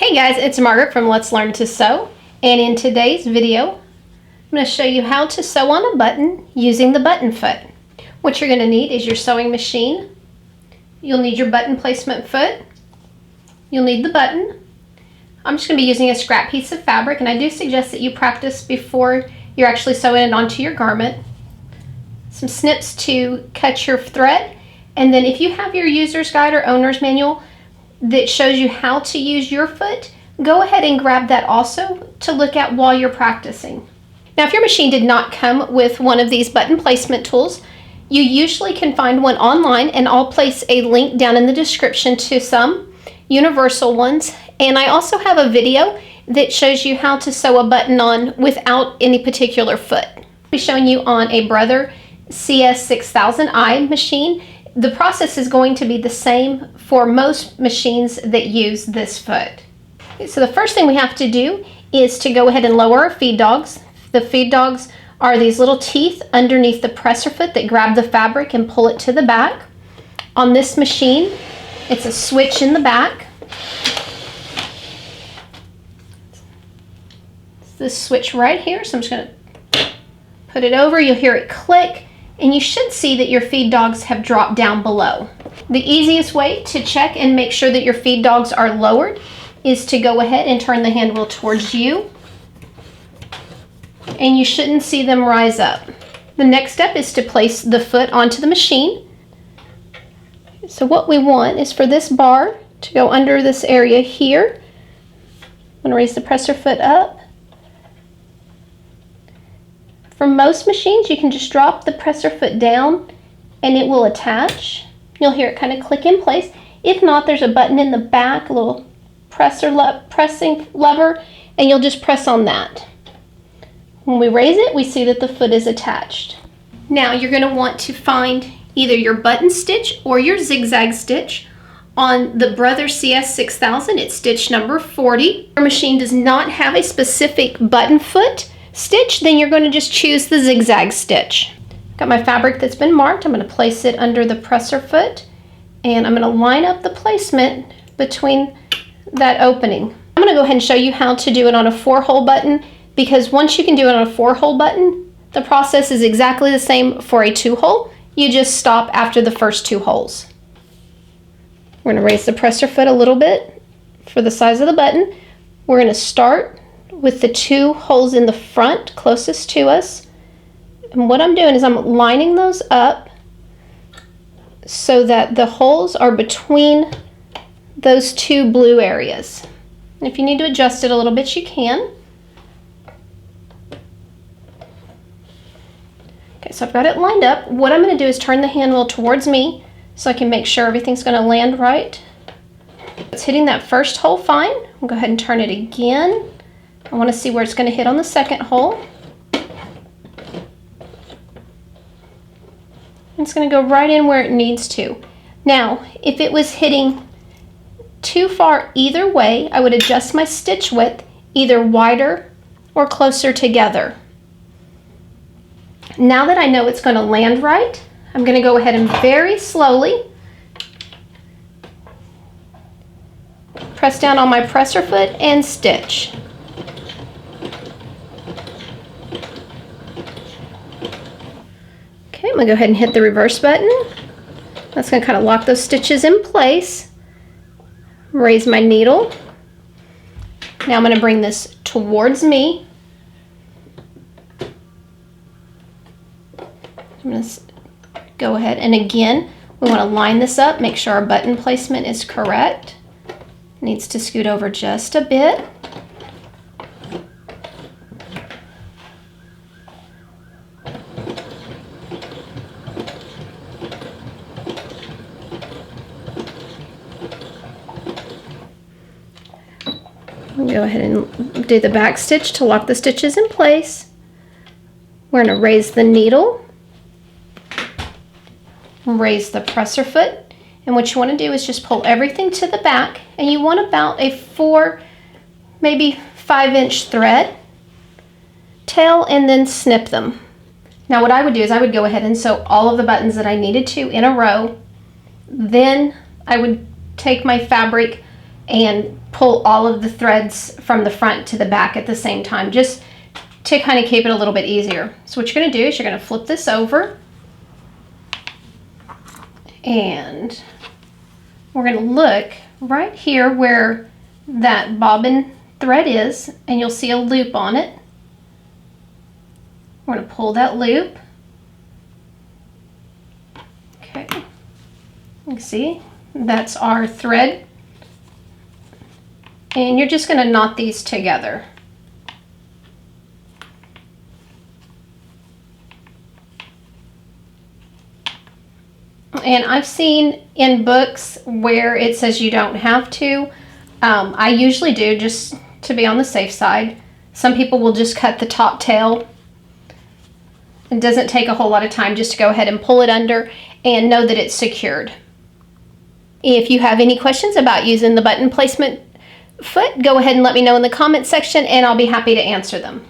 Hey guys, it's Margaret from Let's Learn to Sew, and in today's video I'm going to show you how to sew on a button using the button foot. What you're going to need is your sewing machine, you'll need your button placement foot, you'll need the button. I'm just going to be using a scrap piece of fabric, and I do suggest that you practice before you're actually sewing it onto your garment. Some snips to cut your thread, and then if you have your user's guide or owner's manual that shows you how to use your foot, go ahead and grab that also to look at while you're practicing. Now, if your machine did not come with one of these button placement tools, you usually can find one online, and I'll place a link down in the description to some universal ones. And I also have a video that shows you how to sew a button on without any particular foot. I'll be showing you on a Brother CS6000i machine. The process is going to be the same for most machines that use this foot. So the first thing we have to do is to go ahead and lower our feed dogs. The feed dogs are these little teeth underneath the presser foot that grab the fabric and pull it to the back. On this machine, it's a switch in the back. It's this switch right here, so I'm just going to put it over. You'll hear it click, and you should see that your feed dogs have dropped down below. The easiest way to check and make sure that your feed dogs are lowered is to go ahead and turn the hand wheel towards you, and you shouldn't see them rise up. The next step is to place the foot onto the machine. So what we want is for this bar to go under this area here. I'm going to raise the presser foot up. For most machines, you can just drop the presser foot down and it will attach. You'll hear it kind of click in place. If not, there's a button in the back, a little pressing lever, and you'll just press on that. When we raise it, we see that the foot is attached. Now you're going to want to find either your button stitch or your zigzag stitch. On the Brother CS6000, it's stitch number 40. If your machine does not have a specific button foot stitch, then you're going to just choose the zigzag stitch. Got my fabric that's been marked. I'm going to place it under the presser foot, and I'm going to line up the placement between that opening. I'm going to go ahead and show you how to do it on a 4-hole button, because once you can do it on a 4-hole button, the process is exactly the same for a 2-hole. You just stop after the first 2 holes. We're going to raise the presser foot a little bit for the size of the button. We're going to start with the 2 holes in the front closest to us. And what I'm doing is I'm lining those up so that the holes are between those 2 blue areas. And if you need to adjust it a little bit, you can. Okay, so I've got it lined up. What I'm going to do is turn the hand wheel towards me so I can make sure everything's going to land right. It's hitting that first hole fine. I'll go ahead and turn it again. I want to see where it's going to hit on the second hole. It's going to go right in where it needs to. Now, if it was hitting too far either way, I would adjust my stitch width either wider or closer together. Now that I know it's going to land right, I'm going to go ahead and very slowly press down on my presser foot and stitch. Okay, I'm going to go ahead and hit the reverse button. That's going to kind of lock those stitches in place. Raise my needle. Now I'm going to bring this towards me. I'm going to go ahead, and again, we want to line this up, make sure our button placement is correct. It needs to scoot over just a bit. Go ahead and do the back stitch to lock the stitches in place. We're going to raise the needle, raise the presser foot, and what you want to do is just pull everything to the back, and you want about a 4, maybe 5-inch thread, tail, and then snip them. Now what I would do is I would go ahead and sew all of the buttons that I needed to in a row. Then I would take my fabric and pull all of the threads from the front to the back at the same time, just to kind of keep it a little bit easier. So what you're going to do is you're going to flip this over, and we're going to look right here where that bobbin thread is, and you'll see a loop on it. We're going to pull that loop. Okay, you can see that's our thread, and you're just going to knot these together. And I've seen in books where it says you don't have to. I usually do, just to be on the safe side. Some people will just cut the top tail. It doesn't take a whole lot of time, just to go ahead and pull it under and know that it's secured. If you have any questions about using the button placement foot, go ahead and let me know in the comment section, and I'll be happy to answer them.